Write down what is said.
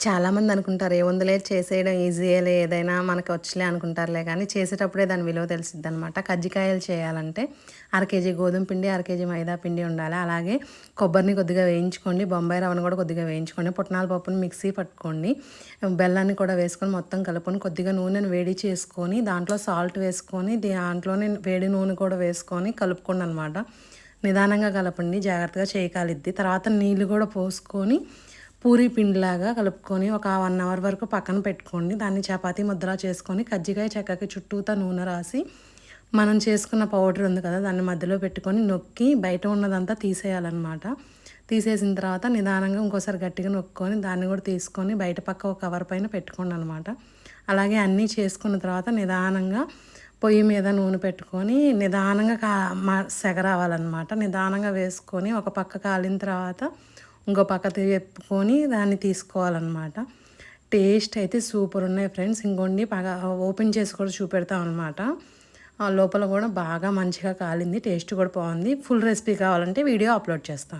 చాలామంది అనుకుంటారు ఏముందిలే చేసేయడం ఈజీయేలే ఏదైనా మనకు వచ్చులే అనుకుంటారులే కానీ చేసేటప్పుడే దాని విలువ తెలిసిద్దనమాట. కజ్జికాయలు చేయాలంటే కేజీ గోధుమ పిండి, కేజీ మైదా పిండి ఉండాలి. అలాగే కొబ్బరిని కొద్దిగా వేయించుకోండి, బొంబాయి రవ్వను కూడా కొద్దిగా వేయించుకోండి, పుట్నాల పప్పుని మిక్సీ పట్టుకోండి, బెల్లాన్ని కూడా వేసుకొని మొత్తం కలుపుకొని కొద్దిగా నూనెను వేడి చేసుకొని దాంట్లో సాల్ట్ వేసుకొని దాంట్లోనే వేడి నూనె కూడా వేసుకొని కలుపుకోండి అనమాట. నిదానంగా కలపండి, జాగ్రత్తగా చేయకాలిద్ది. తర్వాత నీళ్ళు కూడా పోసుకొని పూరీ పిండిలాగా కలుపుకొని ఒక 1 అవర్ వరకు పక్కన పెట్టుకోండి. దాన్ని చపాతీ ముద్దలా చేసుకొని కజ్జికాయ చెక్కకి చుట్టూతా నూనె రాసి మనం చేసుకున్న పౌడర్ ఉంది కదా దాన్ని మధ్యలో పెట్టుకొని నొక్కి బయట ఉన్నదంతా తీసేయాలన్నమాట. తీసేసిన తర్వాత నిదానంగా ఇంకోసారి గట్టిగా నొక్కొని దాన్ని కూడా తీసుకొని బయట పక్క ఒక కవర్ పైన పెట్టుకోండి అనమాట. అలాగే అన్నీ చేసుకున్న తర్వాత నిదానంగా పొయ్యి మీద నూనె పెట్టుకొని నిదానంగా సెగ రావాలన్నమాట. నిదానంగా వేసుకొని ఒక పక్క కాలిన తర్వాత ఇంకో పక్క తిప్పుకొని దాన్ని తీసుకోవాలన్నమాట. టేస్ట్ అయితే సూపర్ ఉన్నాయి ఫ్రెండ్స్. ఇంకోండి బాగా ఓపెన్ చేసి కూడా చూపెడతాం అనమాట. లోపల కూడా బాగా మంచిగా కాలింది, టేస్ట్ కూడా బాగుంది. ఫుల్ రెసిపీ కావాలంటే వీడియో అప్లోడ్ చేస్తాను.